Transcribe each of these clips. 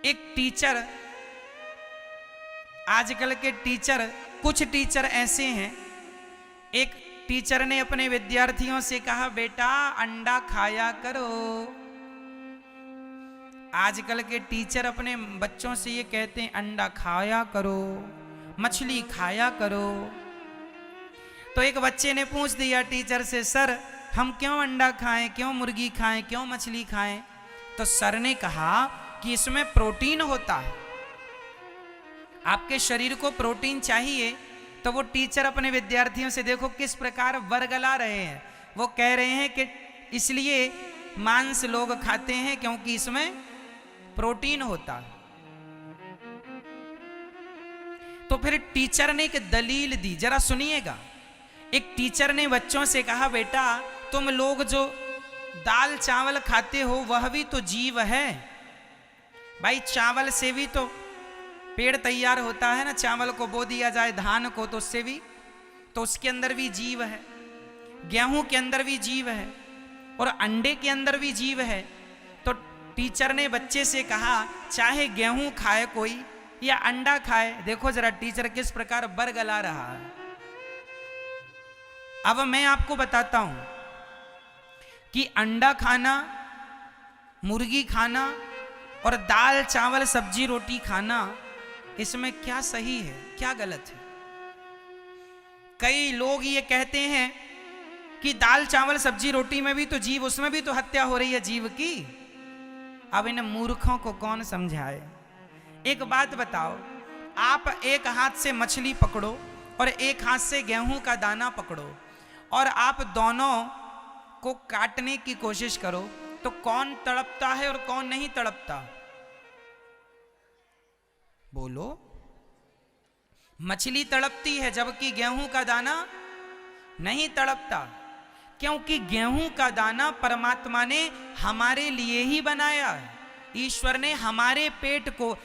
एक टीचर, आजकल के टीचर, कुछ टीचर ऐसे हैं, एक टीचर ने अपने विद्यार्थियों से कहा बेटा अंडा खाया करो। आजकल के टीचर अपने बच्चों से ये कहते हैं अंडा खाया करो, मछली खाया करो। तो एक बच्चे ने पूछ दिया टीचर से, सर हम क्यों अंडा खाएं, क्यों मुर्गी खाएं, क्यों मछली खाएं? तो सर ने कहा कि इसमें प्रोटीन होता है, आपके शरीर को प्रोटीन चाहिए। तो वो टीचर अपने विद्यार्थियों से देखो किस प्रकार वर्गला रहे हैं। वो कह रहे हैं कि इसलिए मांस लोग खाते हैं क्योंकि इसमें प्रोटीन होता है। तो फिर टीचर ने एक दलील दी, जरा सुनिएगा। एक टीचर ने बच्चों से कहा बेटा तुम लोग जो दाल चावल खाते हो वह भी तो जीव है। भाई चावल से भी तो पेड़ तैयार होता है ना, चावल को बो दिया जाए धान को तो उससे भी, तो उसके अंदर भी जीव है। गेहूं के अंदर भी जीव है और अंडे के अंदर भी जीव है। तो टीचर ने बच्चे से कहा चाहे गेहूं खाए कोई या अंडा खाए, देखो जरा टीचर किस प्रकार बरगला रहा है। अब मैं आपको बताता हूं कि अंडा खाना, मुर्गी खाना और दाल चावल सब्जी रोटी खाना, इसमें क्या सही है क्या गलत है। कई लोग ये कहते हैं कि दाल चावल सब्जी रोटी में भी तो जीव, उसमें भी तो हत्या हो रही है जीव की। अब इन मूर्खों को कौन समझाए। एक बात बताओ, आप एक हाथ से मछली पकड़ो और एक हाथ से गेहूं का दाना पकड़ो और आप दोनों को काटने की कोशिश करो तो कौन तड़पता है और कौन नहीं तड़पता? बोलो। मछली तड़पती है जबकि गेहूं का दाना नहीं तड़पता, क्योंकि गेहूं का दाना परमात्मा ने हमारे लिए ही बनाया है। ईश्वर ने हमारे पेट को,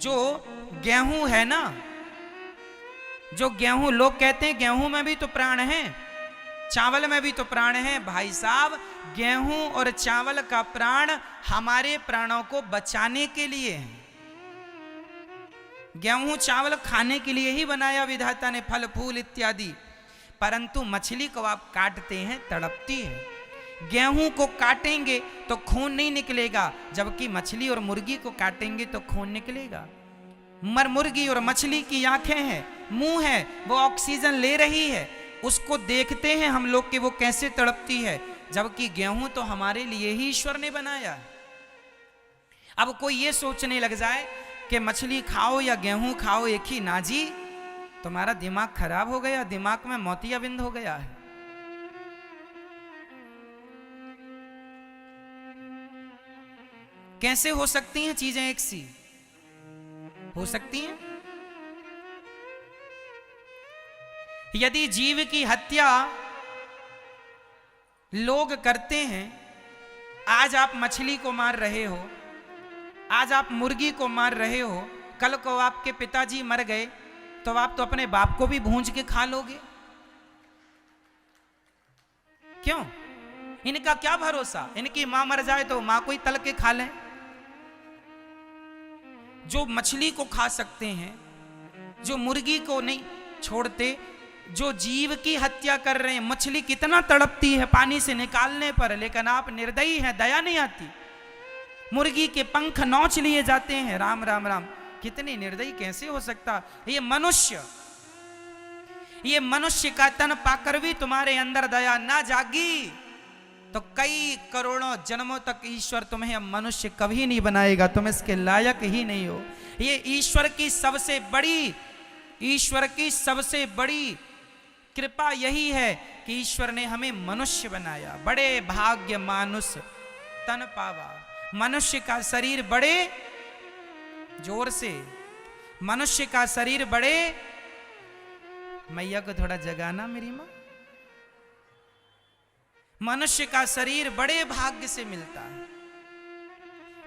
जो गेहूं है ना, जो गेहूं, लोग कहते हैं गेहूं में भी तो प्राण है, चावल में भी तो प्राण है। भाई साहब गेहूं और चावल का प्राण हमारे प्राणों को बचाने के लिए है। गेहूं चावल खाने के लिए ही बनाया विधाता ने, फल फूल इत्यादि। परंतु मछली को आप काटते हैं तड़पती है। गेहूं को काटेंगे तो खून नहीं निकलेगा, जबकि मछली और मुर्गी को काटेंगे तो खून निकलेगा। मुर्गी और मछली की आंखें हैं, मुंह है, वो ऑक्सीजन ले रही है, उसको देखते हैं हम लोग कि वो कैसे तड़पती है, जबकि गेहूं तो हमारे लिए ही ईश्वर ने बनाया। अब कोई ये सोचने लग जाए कि मछली खाओ या गेहूं खाओ एक ही, ना जी, तुम्हारा दिमाग खराब हो गया, दिमाग में मोतियाबिंद हो गया है। कैसे हो सकती हैं चीजें एक सी? हो सकती हैं? यदि जीव की हत्या लोग करते हैं, आज आप मछली को मार रहे हो, आज आप मुर्गी को मार रहे हो, कल को आपके पिताजी मर गए तो आप तो अपने बाप को भी भूंज के खा लोगे। क्यों? इनका क्या भरोसा, इनकी मां मर जाए तो मां को ही तल के खा लें। जो मछली को खा सकते हैं, जो मुर्गी को नहीं छोड़ते, जो जीव की हत्या कर रहे हैं। मछली कितना तड़पती है पानी से निकालने पर, लेकिन आप निर्दयी हैं, दया नहीं आती। मुर्गी के पंख नोच लिए जाते हैं, राम राम राम, कितनी निर्दयी कैसे हो सकता। ये मनुष्य का तन पाकर भी तुम्हारे अंदर दया ना जागी तो कई करोड़ों जन्मों तक ईश्वर तुम्हें अब मनुष्य कभी नहीं बनाएगा, तुम इसके लायक ही नहीं हो। ये ईश्वर की सबसे बड़ी कृपा यही है कि ईश्वर ने हमें मनुष्य बनाया। बड़े भाग्य मानुष तन पावा। मनुष्य का शरीर बड़े, जोर से, मनुष्य का शरीर बड़े, मैया को थोड़ा जगाना मेरी मां। मनुष्य का शरीर बड़े भाग्य से मिलता है,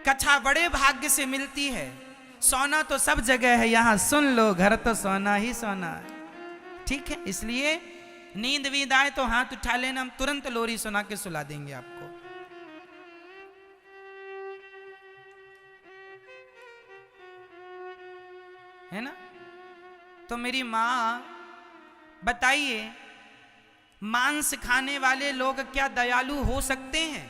कथा बड़े भाग्य से मिलती है। सोना तो सब जगह है, यहां सुन लो, घर तो सोना ही सोना है। ठीक है, इसलिए नींद वींद आए तो हाथ उठा लेना, हम तुरंत लोरी सुना के सुला देंगे आपको। है ना। तो मेरी माँ बताइए, मांस खाने वाले लोग क्या दयालु हो सकते हैं?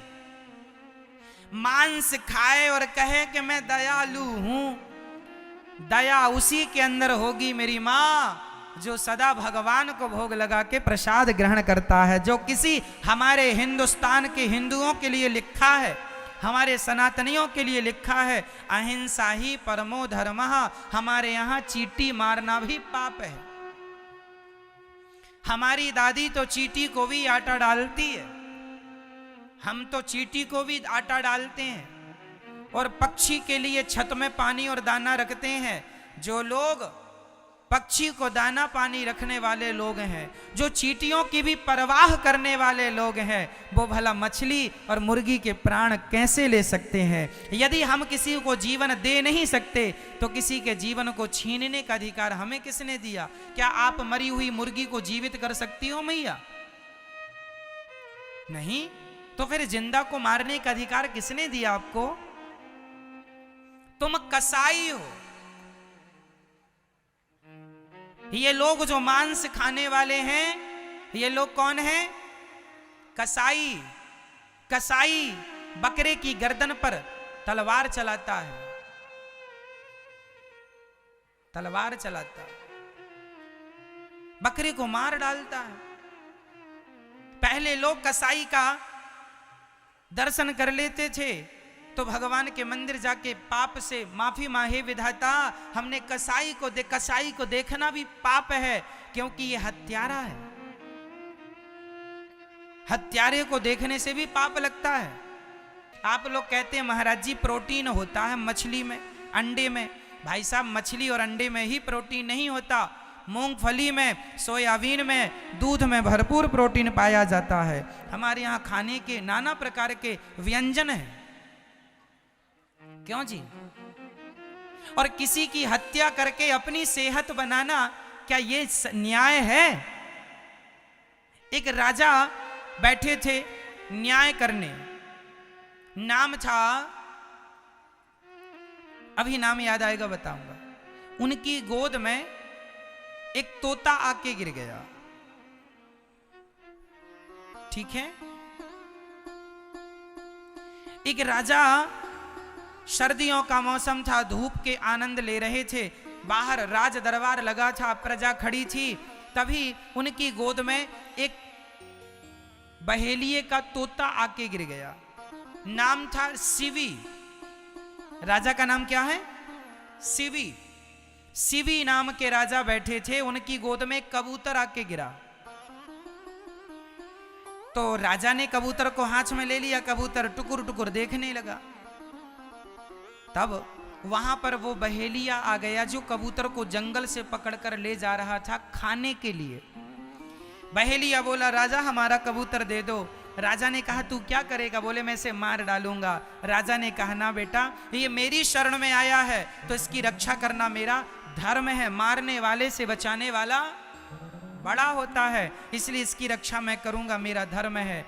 मांस खाए और कहे कि मैं दयालु हूं। दया उसी के अंदर होगी मेरी माँ जो सदा भगवान को भोग लगा के प्रसाद ग्रहण करता है। जो किसी हमारे हिंदुस्तान के हिंदुओं के लिए लिखा है, हमारे सनातनियों के लिए लिखा है, अहिंसा ही परमो धर्मः। हमारे यहाँ चींटी मारना भी पाप है। हमारी दादी तो चींटी को भी आटा डालती है, हम तो चींटी को भी आटा डालते हैं। और पक्षी के लिए छत में पानी और दाना रखते हैं। जो लोग पक्षी को दाना पानी रखने वाले लोग हैं, जो चींटियों की भी परवाह करने वाले लोग हैं, वो भला मछली और मुर्गी के प्राण कैसे ले सकते हैं? यदि हम किसी को जीवन दे नहीं सकते तो किसी के जीवन को छीनने का अधिकार हमें किसने दिया? क्या आप मरी हुई मुर्गी को जीवित कर सकती हो मैया? नहीं। तो फिर जिंदा को मारने का अधिकार किसने दिया आपको? तुम कसाई हो। ये लोग जो मांस खाने वाले हैं, ये लोग कौन हैं? कसाई। कसाई बकरे की गर्दन पर तलवार चलाता है, तलवार चलाता है, बकरे को मार डालता है। पहले लोग कसाई का दर्शन कर लेते थे तो भगवान के मंदिर जाके पाप से माफी मांगे, विधाता हमने कसाई को देखना भी पाप है क्योंकि ये हत्यारा है। हत्यारे को देखने से भी पाप लगता है। आप लोग कहते हैं महाराज जी प्रोटीन होता है मछली में, अंडे में। भाई साहब मछली और अंडे में ही प्रोटीन नहीं होता, मूंगफली में, सोयाबीन में, दूध में भरपूर प्रोटीन पाया जाता है। हमारे यहाँ खाने के नाना प्रकार के व्यंजन हैं। क्यों जी? और किसी की हत्या करके अपनी सेहत बनाना, क्या ये न्याय है? एक राजा बैठे थे न्याय करने, नाम था, अभी नाम याद आएगा बताऊंगा। उनकी गोद में एक तोता आके गिर गया। ठीक है। एक राजा, सर्दियों का मौसम था, धूप के आनंद ले रहे थे, बाहर राज दरबार लगा था, प्रजा खड़ी थी। तभी उनकी गोद में एक बहेलिए का तोता आके गिर गया। नाम था शिवी। राजा का नाम क्या है? शिवी। शिवी नाम के राजा बैठे थे, उनकी गोद में कबूतर आके गिरा। तो राजा ने कबूतर को हाथ में ले लिया, कबूतर टुकुर टुकुर देखने लगा। तब वहां पर वो बहेलिया आ गया जो कबूतर को जंगल से पकड़कर ले जा रहा था खाने के लिए। बहेलिया बोला राजा हमारा कबूतर दे दो। राजा ने कहा तू क्या करेगा? बोले मैं इसे मार डालूंगा। राजा ने कहा ना बेटा, ये मेरी शरण में आया है तो इसकी रक्षा करना मेरा धर्म है। मारने वाले से बचाने वाला बड़ा होता है, इसलिए इसकी रक्षा मैं करूंगा, मेरा धर्म है।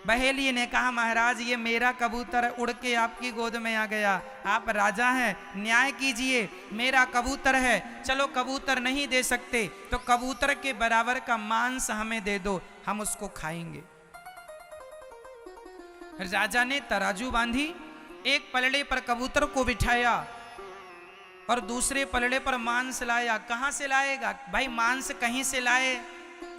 बहेलिए ने कहा महाराज ये मेरा कबूतर उड़ के आपकी गोद में आ गया, आप राजा हैं, न्याय कीजिए, मेरा कबूतर है। चलो कबूतर नहीं दे सकते तो कबूतर के बराबर का मांस हमें दे दो, हम उसको खाएंगे। राजा ने तराजू बांधी, एक पलड़े पर कबूतर को बिठाया और दूसरे पलड़े पर मांस लाया। कहां से लाएगा भाई? मांस कहीं से लाए,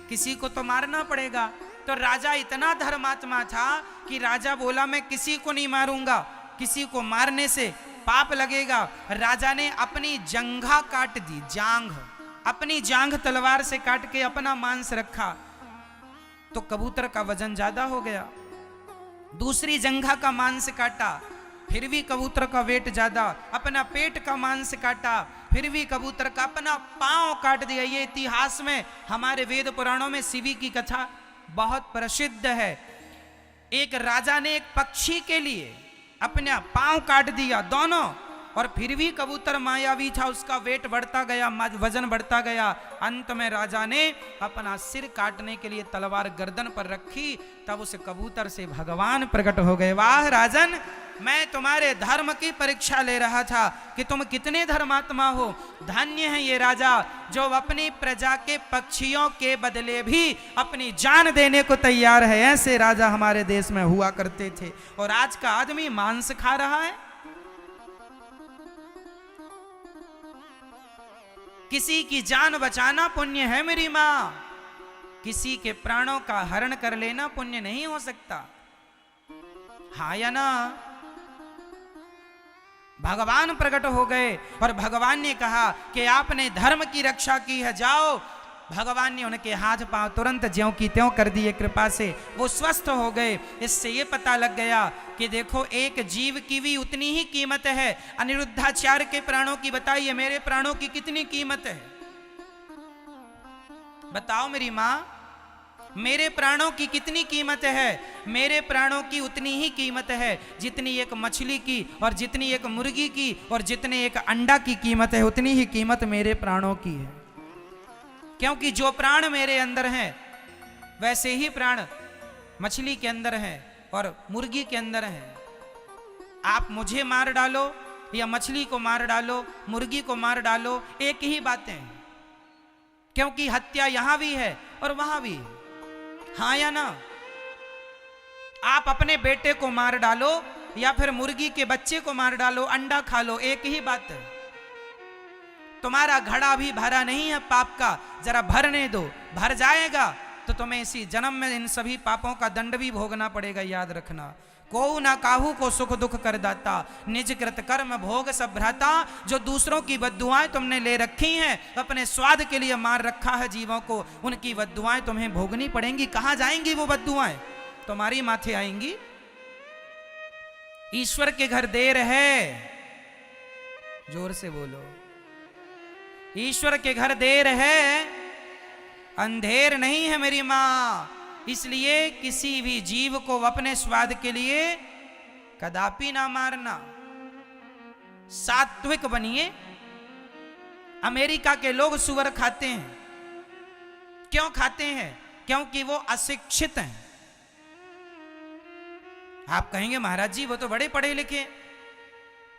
किसी को तो मारना पड़ेगा। तो राजा इतना धर्मात्मा था कि राजा बोला मैं किसी को नहीं मारूंगा, किसी को मारने से पाप लगेगा। राजा ने अपनी जंघा काट दी, जांघ, अपनी जांघ तलवार से काट के अपना मांस रखा तो कबूतर का वजन ज्यादा हो गया। दूसरी जंघा का मांस काटा, फिर भी कबूतर का वेट ज्यादा। अपना पेट का मांस काटा, फिर भी कबूतर का अपना पांव काट दिया। ये इतिहास में हमारे वेद पुराणों में शिवी की कथा बहुत प्रसिद्ध है। एक राजा ने एक पक्षी के लिए अपना पांव काट दिया दोनों, और फिर भी कबूतर मायावी था, उसका वेट बढ़ता गया, वजन बढ़ता गया। अंत में राजा ने अपना सिर काटने के लिए तलवार गर्दन पर रखी, तब उस कबूतर से भगवान प्रकट हो गए। वाह राजन, मैं तुम्हारे धर्म की परीक्षा ले रहा था कि तुम कितने धर्मात्मा हो। धन्य है ये राजा जो अपनी प्रजा के पक्षियों के बदले भी अपनी जान देने को तैयार है। ऐसे राजा हमारे देश में हुआ करते थे। और आज का आदमी मांस खा रहा है। किसी की जान बचाना पुण्य है मेरी मां, किसी के प्राणों का हरण कर लेना पुण्य नहीं हो सकता। हाँ या ना? भगवान प्रकट हो गए और भगवान ने कहा कि आपने धर्म की रक्षा की है, जाओ। भगवान ने उनके हाथ पांव तुरंत ज्यों की त्यों कर दिए, कृपा से वो स्वस्थ हो गए। इससे ये पता लग गया कि देखो एक जीव की भी उतनी ही कीमत है। अनिरुद्धाचार्य के प्राणों की बताइए, मेरे प्राणों की कितनी कीमत है? बताओ मेरी मां, मेरे प्राणों की कितनी कीमत है? मेरे प्राणों की उतनी ही कीमत है जितनी एक मछली की, और जितनी एक मुर्गी की, और जितने एक अंडा की कीमत है, उतनी ही कीमत मेरे प्राणों की है। क्योंकि जो प्राण मेरे अंदर हैं वैसे ही प्राण मछली के अंदर हैं और मुर्गी के अंदर हैं। आप मुझे मार डालो या मछली को मार डालो, मुर्गी को मार डालो, एक ही बातें हैं। क्योंकि हत्या यहां भी है और वहां भी है। हाँ या ना? आप अपने बेटे को मार डालो या फिर मुर्गी के बच्चे को मार डालो, अंडा खा लो, एक ही बात है। तुम्हारा घड़ा भी भरा नहीं है पाप का, जरा भरने दो, भर जाएगा तो तुम्हें इसी जन्म में इन सभी पापों का दंड भी भोगना पड़ेगा। याद रखना, को ना काहू को सुख दुख कर दाता, निज कृत कर्म भोग सब भ्राता। जो दूसरों की बद्दुआएं तुमने ले रखी हैं, अपने स्वाद के लिए मार रखा है जीवों को, उनकी बद्दुआएं तुम्हें भोगनी पड़ेंगी। कहां जाएंगी वो बद्दुआएं? तुम्हारी माथे आएंगी। ईश्वर के घर देर है, जोर से बोलो, ईश्वर के घर देर है, अंधेर नहीं है मेरी मां। इसलिए किसी भी जीव को अपने स्वाद के लिए कदापि ना मारना। सात्विक बनिए। अमेरिका के लोग सुअर खाते हैं। क्यों खाते हैं? क्योंकि वो अशिक्षित हैं। आप कहेंगे महाराज जी वो तो बड़े पढ़े लिखे।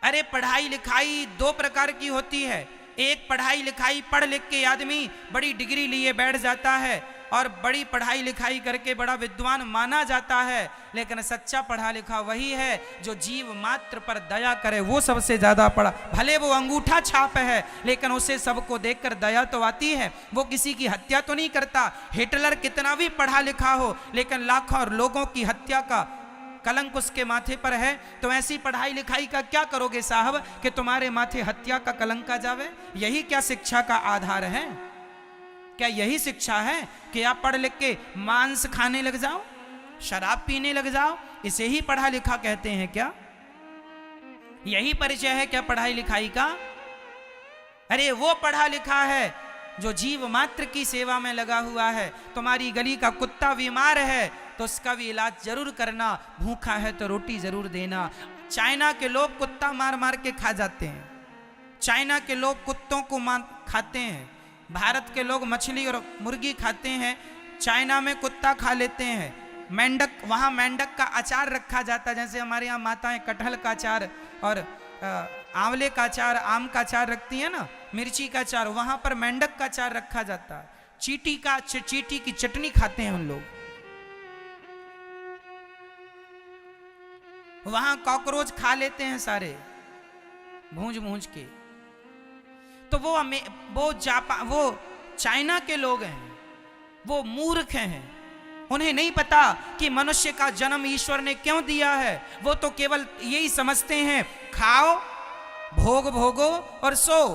अरे पढ़ाई लिखाई दो प्रकार की होती है। एक पढ़ाई लिखाई पढ़ लिख के आदमी बड़ी डिग्री लिए बैठ जाता है और बड़ी पढ़ाई लिखाई करके बड़ा विद्वान माना जाता है, लेकिन सच्चा पढ़ा लिखा वही है जो जीव मात्र पर दया करे। वो सबसे ज्यादा पढ़ा, भले वो अंगूठा छाप है लेकिन उसे सबको देखकर दया तो आती है। वो किसी की हत्या तो नहीं करता। हिटलर कितना भी पढ़ा लिखा हो लेकिन लाखों लोगों की हत्या का कलंक उसके माथे पर है। तो ऐसी पढ़ाई लिखाई का क्या करोगे साहब कि तुम्हारे माथे हत्या का कलंक आ जावे? यही क्या शिक्षा का आधार है? क्या यही शिक्षा है कि आप पढ़ लिख के मांस खाने लग जाओ, शराब पीने लग जाओ? इसे ही पढ़ा लिखा कहते हैं क्या? यही परिचय है क्या पढ़ाई लिखाई का? अरे वो पढ़ा लिखा है जो जीव मात्र की सेवा में लगा हुआ है। तुम्हारी गली का कुत्ता बीमार है तो उसका भी इलाज जरूर करना, भूखा है तो रोटी जरूर देना। चाइना के लोग कुत्ता मार मार के खा जाते हैं। चाइना के लोग कुत्तों को मार खाते हैं। भारत के लोग मछली और मुर्गी खाते हैं, चाइना में कुत्ता खा लेते हैं। मेंढक, वहाँ मेंढक का अचार रखा जाता है। जैसे हमारे यहाँ माताएं कटहल का अचार और आंवले का अचार, आम का अचार रखती है ना, मिर्ची का अचार, वहाँ पर मेंढक का अचार रखा जाता है। चींटी की चटनी खाते हैं उन लोग। वहां कॉकरोच खा लेते हैं सारे भूंज भूंज के। तो वो चाइना के लोग हैं, वो मूर्ख हैं। उन्हें नहीं पता कि मनुष्य का जन्म ईश्वर ने क्यों दिया है। वो तो केवल यही समझते हैं खाओ, भोग भोगो और सो,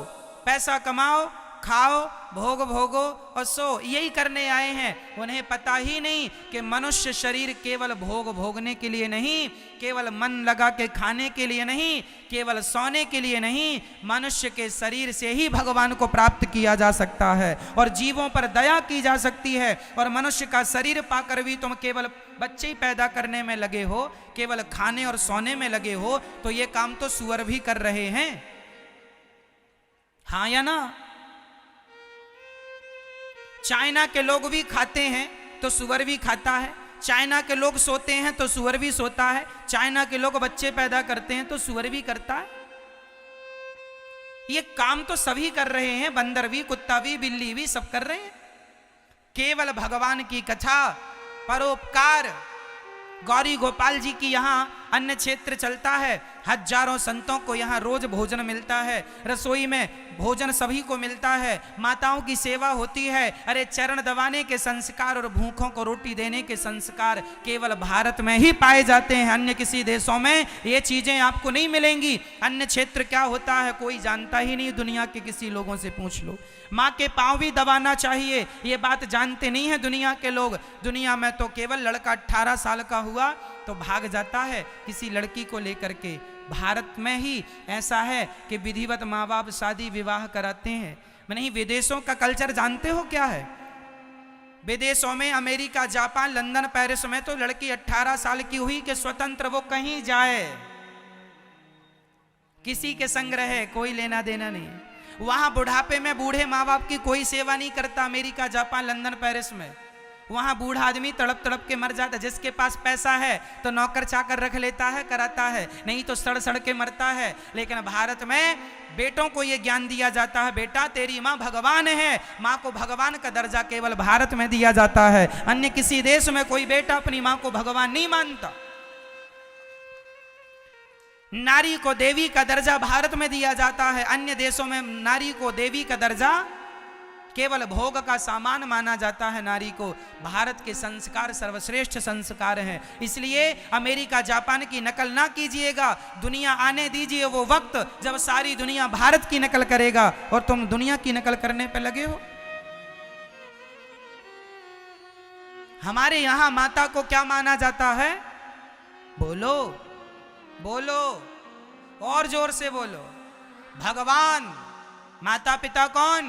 पैसा कमाओ, खाओ, भोग भोगो और सो, यही करने आए हैं। उन्हें पता ही नहीं कि मनुष्य शरीर केवल भोग भोगने के लिए नहीं, केवल मन लगा के खाने के लिए नहीं, केवल सोने के लिए नहीं, मनुष्य के शरीर से ही भगवान को प्राप्त किया जा सकता है और जीवों पर दया की जा सकती है। और मनुष्य का शरीर पाकर भी तुम केवल बच्चे ही पैदा करने में लगे हो, केवल खाने और सोने में लगे हो, तो ये काम तो सुअर भी कर रहे हैं। हाँ या ना? चाइना के लोग भी खाते हैं तो सुअर भी खाता है, चाइना के लोग सोते हैं तो सुअर भी सोता है, चाइना के लोग बच्चे पैदा करते हैं तो सुअर भी करता है। ये काम तो सभी कर रहे हैं, बंदर भी, कुत्ता भी, बिल्ली भी, सब कर रहे हैं। केवल भगवान की कथा, परोपकार। गौरी गोपाल जी की यहाँ अन्न क्षेत्र चलता है, हजारों संतों को यहाँ रोज भोजन मिलता है, रसोई में भोजन सभी को मिलता है, माताओं की सेवा होती है। अरे चरण दबाने के संस्कार और भूखों को रोटी देने के संस्कार केवल भारत में ही पाए जाते हैं, अन्य किसी देशों में ये चीजें आपको नहीं मिलेंगी। अन्य क्षेत्र क्या होता है कोई जानता ही नहीं, दुनिया के किसी लोगों से पूछ लो। माँ के पांव भी दबाना चाहिए, ये बात जानते नहीं है दुनिया के लोग। दुनिया में तो केवल लड़का 18 साल का हुआ तो भाग जाता है किसी लड़की को लेकर के। भारत में ही ऐसा है कि विधिवत माँ बाप शादी विवाह कराते हैं। नहीं, विदेशों का कल्चर जानते हो क्या है? विदेशों में अमेरिका, जापान, लंदन, पेरिस में तो लड़की 18 साल की हुई कि स्वतंत्र वो कहीं जाए, किसी के संग रहे, कोई लेना देना नहीं। वहां बुढ़ापे में बूढ़े माँ बाप की कोई सेवा नहीं करता। अमेरिका, जापान, लंदन, पेरिस में वहां बूढ़ा आदमी तड़प तड़प के मर जाता है। जिसके पास पैसा है तो नौकर चाकर रख लेता है, कराता है, नहीं तो सड़ सड़ के मरता है। लेकिन भारत में बेटों को यह ज्ञान दिया जाता है, बेटा तेरी माँ भगवान है। माँ को भगवान का दर्जा केवल भारत में दिया जाता है, अन्य किसी देश में कोई बेटा अपनी माँ को भगवान नहीं मानता। नारी को देवी का दर्जा भारत में दिया जाता है, अन्य देशों में नारी को देवी का दर्जा, केवल भोग का सामान माना जाता है नारी को। भारत के संस्कार सर्वश्रेष्ठ संस्कार हैं, इसलिए अमेरिका, जापान की नकल ना कीजिएगा। दुनिया आने दीजिए वो वक्त जब सारी दुनिया भारत की नकल करेगा और तुम दुनिया की नकल करने पे लगे हो। हमारे यहां माता को क्या माना जाता है? बोलो बोलो, और जोर से बोलो। भगवान। माता पिता कौन?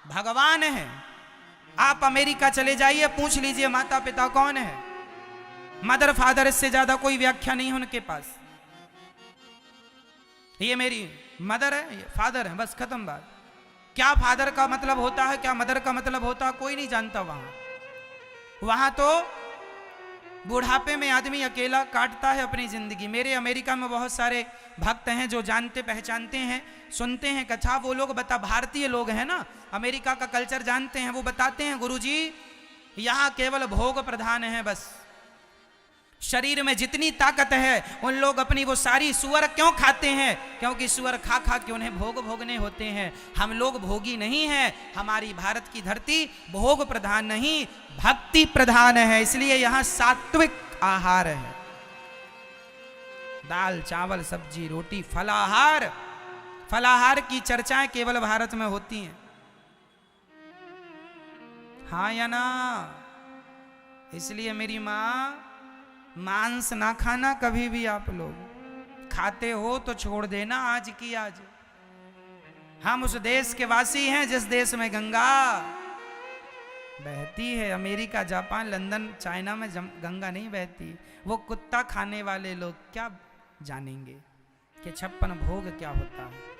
भगवान है। आप अमेरिका चले जाइए, पूछ लीजिए माता पिता कौन है। मदर फादर, इससे ज्यादा कोई व्याख्या नहीं है उनके पास। ये मेरी मदर है, ये फादर है, बस खत्म बात। क्या फादर का मतलब होता है, क्या मदर का मतलब होता है, कोई नहीं जानता। वहां तो बुढ़ापे में आदमी अकेला काटता है अपनी जिंदगी। मेरे अमेरिका में बहुत सारे भक्त हैं जो जानते पहचानते हैं, सुनते हैं कथा। वो लोग भारतीय लोग हैं ना, अमेरिका का कल्चर जानते हैं। वो बताते हैं गुरुजी यहाँ केवल भोग प्रधान है, बस शरीर में जितनी ताकत है उन लोग अपनी वो सारी सुअर क्यों खाते हैं? क्योंकि सुअर खा खा के उन्हें भोग भोगने होते हैं। हम लोग भोगी नहीं हैं, हमारी भारत की धरती भोग प्रधान नहीं भक्ति प्रधान है, इसलिए यहाँ सात्विक आहार है। दाल चावल सब्जी रोटी, फलाहार। फलाहार की चर्चाएं केवल भारत में होती हैं, हाँ या ना? इसलिए मेरी माँ, मांस ना खाना कभी भी। आप लोग खाते हो तो छोड़ देना आज की आज। हम उस देश के वासी हैं जिस देश में गंगा बहती है। अमेरिका, जापान, लंदन, चाइना में गंगा नहीं बहती। वो कुत्ता खाने वाले लोग क्या जानेंगे कि 56 भोग क्या होता है।